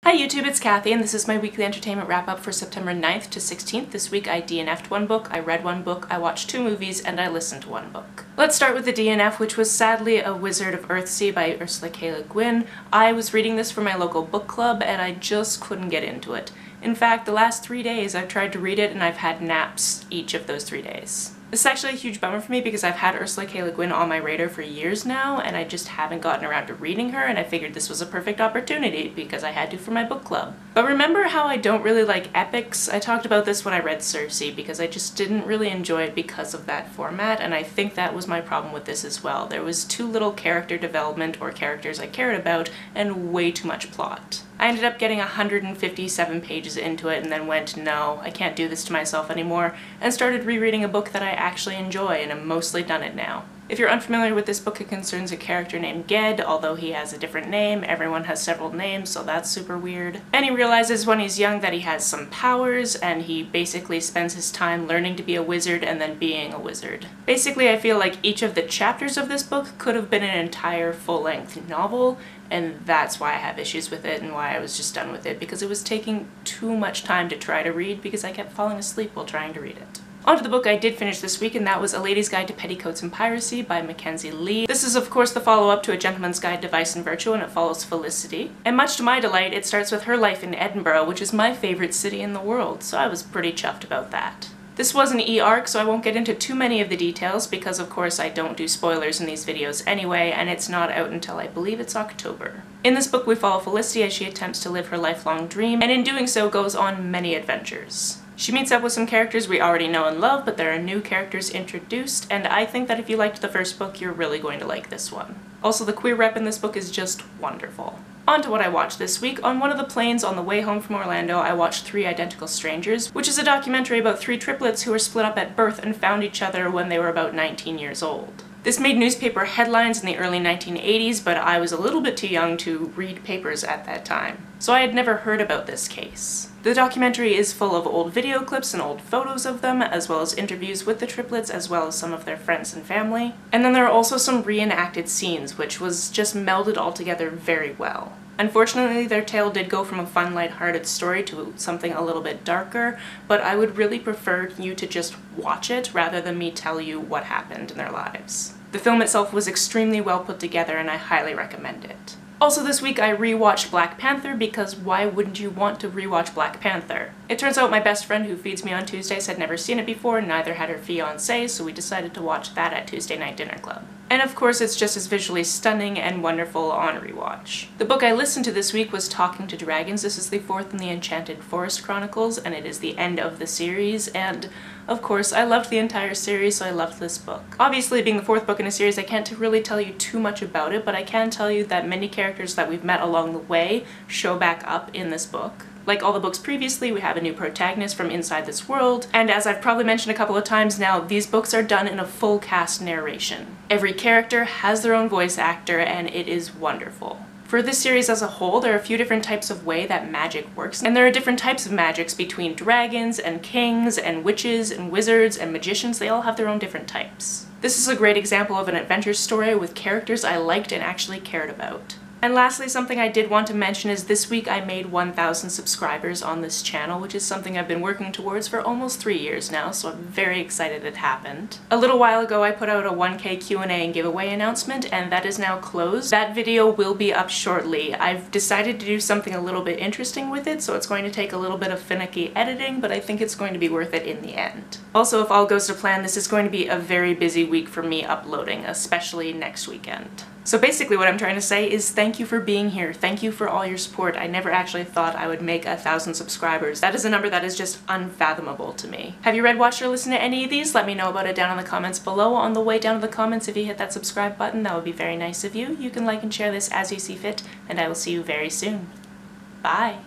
Hi YouTube, it's Kathy, and this is my weekly entertainment wrap-up for September 9th to 16th. This week I DNF'd one book, I read one book, I watched 2 movies, and I listened to one book. Let's start with the DNF, which was sadly A Wizard of Earthsea by Ursula K. Le Guin. I was reading this for my local book club, and I just couldn't get into it. In fact, the last 3 days I've tried to read it, and I've had naps each of those 3 days. This is actually a huge bummer for me because I've had Ursula K. Le Guin on my radar for years now, and I just haven't gotten around to reading her, and I figured this was a perfect opportunity because I had to for my book club. But remember how I don't really like epics? I talked about this when I read Circe because I just didn't really enjoy it because of that format, and I think that was my problem with this as well. There was too little character development or characters I cared about, and way too much plot. I ended up getting 157 pages into it and then went, no, I can't do this to myself anymore, and started rereading a book that I actually enjoy, and I'm mostly done it now. If you're unfamiliar with this book, it concerns a character named Ged, although he has a different name. Everyone has several names, so that's super weird. And he realizes when he's young that he has some powers, and he basically spends his time learning to be a wizard and then being a wizard. Basically, I feel like each of the chapters of this book could have been an entire full-length novel, and that's why I have issues with it and why I was just done with it, because it was taking too much time to try to read because I kept falling asleep while trying to read it. On to the book I did finish this week, and that was A Lady's Guide to Petticoats and Piracy by Mackenzie Lee. This is of course the follow-up to A Gentleman's Guide to Vice and Virtue, and it follows Felicity. And much to my delight, it starts with her life in Edinburgh, which is my favorite city in the world, so I was pretty chuffed about that. This was an e-arc, so I won't get into too many of the details because of course I don't do spoilers in these videos anyway, and it's not out until I believe it's October. In this book we follow Felicity as she attempts to live her lifelong dream, and in doing so goes on many adventures. She meets up with some characters we already know and love, but there are new characters introduced, and I think that if you liked the first book, you're really going to like this one. Also, the queer rep in this book is just wonderful. On to what I watched this week. On one of the planes on the way home from Orlando, I watched 3 Identical Strangers, which is a documentary about 3 triplets who were split up at birth and found each other when they were about 19 years old. This made newspaper headlines in the early 1980s, but I was a little bit too young to read papers at that time, so I had never heard about this case. The documentary is full of old video clips and old photos of them, as well as interviews with the triplets, as well as some of their friends and family. And then there are also some reenacted scenes, which was just melded all together very well. Unfortunately, their tale did go from a fun, lighthearted story to something a little bit darker, but I would really prefer you to just watch it rather than me tell you what happened in their lives. The film itself was extremely well put together, and I highly recommend it. Also this week I rewatched Black Panther because why wouldn't you want to rewatch Black Panther? It turns out my best friend who feeds me on Tuesdays had never seen it before, and neither had her fiancé, so we decided to watch that at Tuesday Night Dinner Club. And of course it's just as visually stunning and wonderful on rewatch. The book I listened to this week was Talking to Dragons. This is the 4th in the Enchanted Forest Chronicles, and it is the end of the series, and of course I loved the entire series, so I loved this book. Obviously, being the 4th book in a series, I can't really tell you too much about it, but I can tell you that many characters that we've met along the way show back up in this book. Like all the books previously, we have a new protagonist from inside this world, and as I've probably mentioned a couple of times now, these books are done in a full cast narration. Every character has their own voice actor, and it is wonderful. For this series as a whole, there are a few different types of way that magic works, and there are different types of magics between dragons and kings and witches and wizards and magicians. They all have their own different types. This is a great example of an adventure story with characters I liked and actually cared about. And lastly, something I did want to mention is this week I made 1,000 subscribers on this channel, which is something I've been working towards for almost 3 years now, so I'm very excited it happened. A little while ago I put out a 1K Q&A and giveaway announcement, and that is now closed. That video will be up shortly. I've decided to do something a little bit interesting with it, so it's going to take a little bit of finicky editing, but I think it's going to be worth it in the end. Also, if all goes to plan, this is going to be a very busy week for me uploading, especially next weekend. So basically what I'm trying to say is thank you for being here. Thank you for all your support. I never actually thought I would make 1,000 subscribers. That is a number that is just unfathomable to me. Have you read, watched, or listened to any of these? Let me know about it down in the comments below. On the way down to the comments, if you hit that subscribe button, that would be very nice of you. You can like and share this as you see fit, and I will see you very soon. Bye!